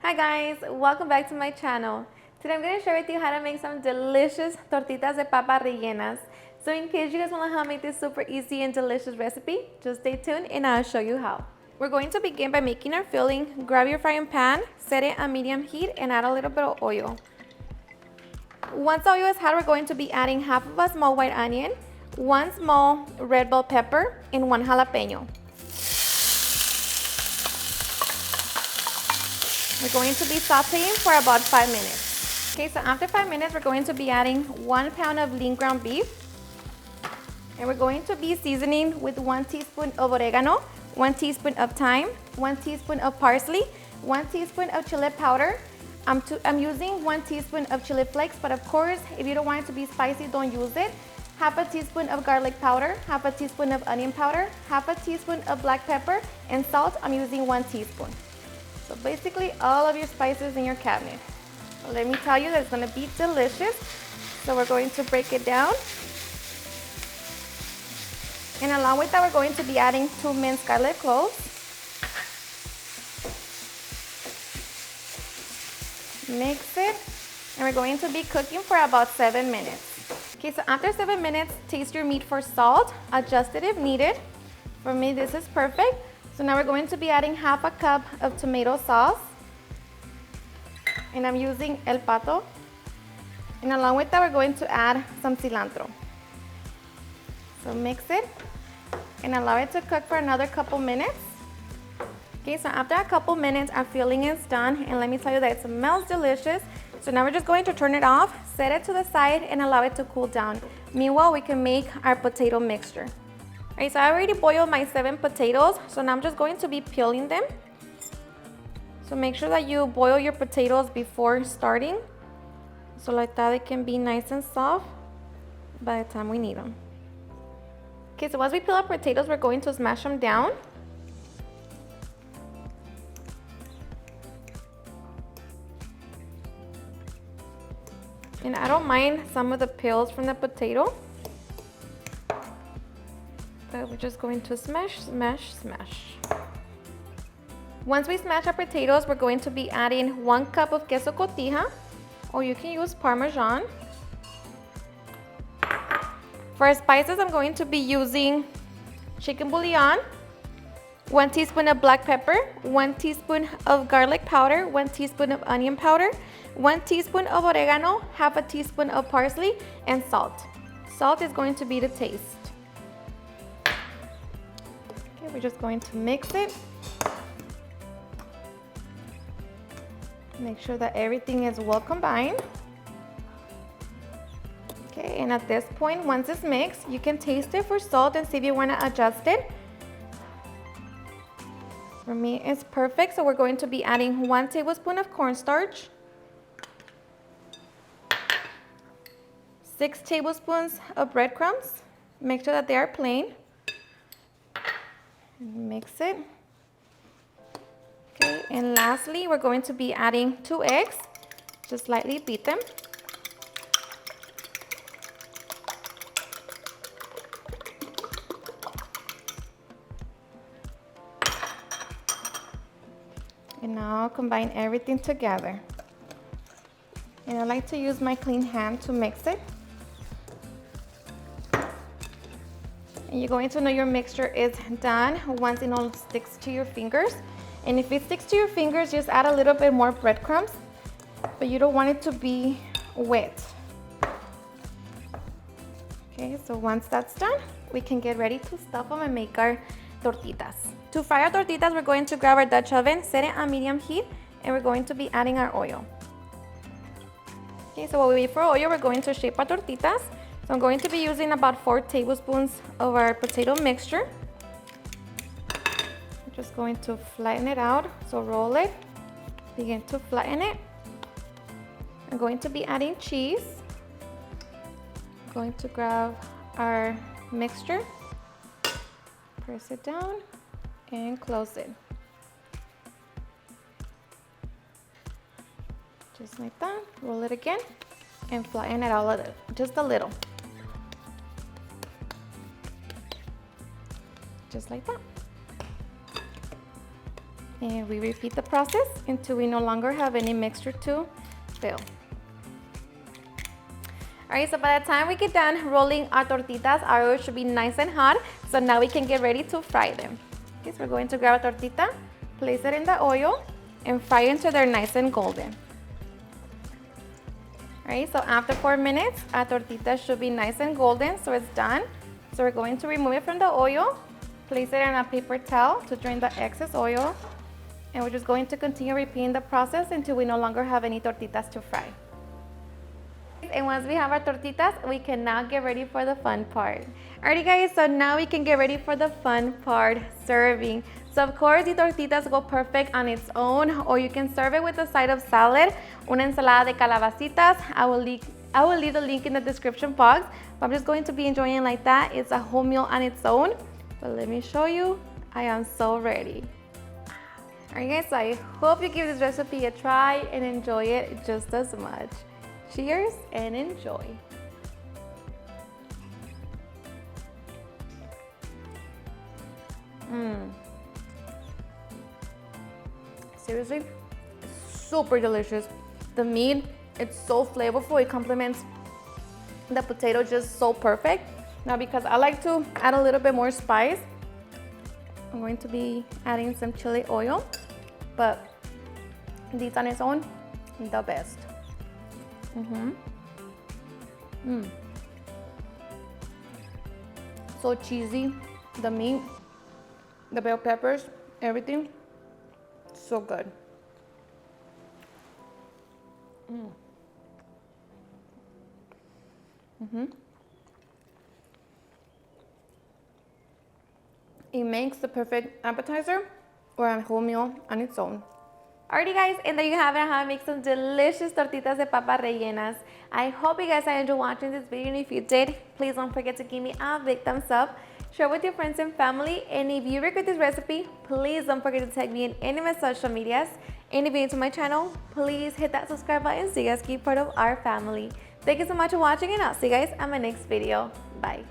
Hi guys, welcome back to my channel. Today I'm going to share with you how to make some delicious tortitas de papa rellenas. So in case you guys want to know how to make this super easy and delicious recipe, just stay tuned and I'll show you how. We're going to begin by making our filling. Grab your frying pan, set it at medium heat and add a little bit of oil. Once the oil is hot, we're going to be adding half of a small white onion, one small red bell pepper, and one jalapeno. We're going to be sauteing for about 5 minutes. Okay, so after 5 minutes, we're going to be adding 1 pound of lean ground beef. And we're going to be seasoning with 1 teaspoon of oregano, 1 teaspoon of thyme, 1 teaspoon of parsley, 1 teaspoon of chili powder. I'm using 1 teaspoon of chili flakes, but of course, if you don't want it to be spicy, don't use it. Half a teaspoon of garlic powder, half a teaspoon of onion powder, half a teaspoon of black pepper, and salt, I'm using 1 teaspoon. So basically all of your spices in your cabinet. So let me tell you that it's gonna be delicious. So we're going to break it down. And along with that, we're going to be adding 2 minced garlic cloves. Mix it, and we're going to be cooking for about 7 minutes. Okay, so after 7 minutes, taste your meat for salt, adjust it if needed. For me, this is perfect. So now we're going to be adding half a cup of tomato sauce. And I'm using El Pato. And along with that, we're going to add some cilantro. So mix it and allow it to cook for another couple minutes. Okay, so after a couple minutes, our filling is done. And let me tell you that it smells delicious. So now we're just going to turn it off, set it to the side, and allow it to cool down. Meanwhile, we can make our potato mixture. All right, so I already boiled my 7 potatoes, so now I'm just going to be peeling them. So make sure that you boil your potatoes before starting, so like that it can be nice and soft by the time we need them. Okay, so once we peel our potatoes, we're going to smash them down. And I don't mind some of the peels from the potato. But we're just going to smash, smash, smash. Once we smash our potatoes, we're going to be adding 1 cup of queso cotija, or you can use Parmesan. For our spices, I'm going to be using chicken bouillon, 1 teaspoon of black pepper, 1 teaspoon of garlic powder, 1 teaspoon of onion powder, 1 teaspoon of oregano, half a teaspoon of parsley, and salt. Salt is going to be to taste. We're just going to mix it. Make sure that everything is well combined. Okay, and at this point, once it's mixed, you can taste it for salt and see if you want to adjust it. For me, it's perfect. So we're going to be adding 1 tablespoon of cornstarch, 6 tablespoons of breadcrumbs. Make sure that they are plain. Mix it. Okay, and lastly, we're going to be adding 2 eggs. Just lightly beat them. And now combine everything together. And I like to use my clean hand to mix it. And you're going to know your mixture is done once it all sticks to your fingers. And if it sticks to your fingers, just add a little bit more breadcrumbs, but you don't want it to be wet. Okay, so once that's done, we can get ready to stuff them and make our tortitas. To fry our tortitas, we're going to grab our Dutch oven, set it on medium heat, and we're going to be adding our oil. Okay, so while we wait for oil, we're going to shape our tortitas. So I'm going to be using about 4 tablespoons of our potato mixture. I'm just going to flatten it out. So roll it, begin to flatten it. I'm going to be adding cheese. I'm going to grab our mixture, press it down, and close it. Just like that, roll it again, and flatten it out a little, just a little. Just like that. And we repeat the process until we no longer have any mixture to fill. All right, so by the time we get done rolling our tortitas, our oil should be nice and hot. So now we can get ready to fry them. Okay, so we're going to grab a tortita, place it in the oil, and fry until they're nice and golden. All right, so after 4 minutes, our tortita should be nice and golden, so it's done. So we're going to remove it from the oil, place it in a paper towel to drain the excess oil, and we're just going to continue repeating the process until we no longer have any tortitas to fry. And once we have our tortitas, we can now get ready for the fun part. Alrighty guys, so now we can get ready for the fun part, serving. So of course, the tortitas go perfect on its own, or you can serve it with a side of salad, una ensalada de calabacitas. I will leave the link in the description box, but I'm just going to be enjoying it like that. It's a whole meal on its own, but let me show you. I am so ready. Alright guys, so I hope you give this recipe a try and enjoy it just as much. Cheers and enjoy. Seriously, super delicious. The meat, it's so flavorful. It complements the potato just so perfect. Now because I like to add a little bit more spice, I'm going to be adding some chili oil, but these on its own, the best. So cheesy, the meat, the bell peppers, everything, so good. It makes the perfect appetizer or a whole meal on its own. Alrighty guys, and there you have it, how I make some delicious tortitas de papa rellenas. I hope you guys enjoyed watching this video, and if you did, please don't forget to give me a big thumbs up, share with your friends and family, and if you regret this recipe, please don't forget to tag me in any of my social medias. And if you're new to my channel, please hit that subscribe button so you guys keep part of our family. Thank you so much for watching, and I'll see you guys on my next video. Bye.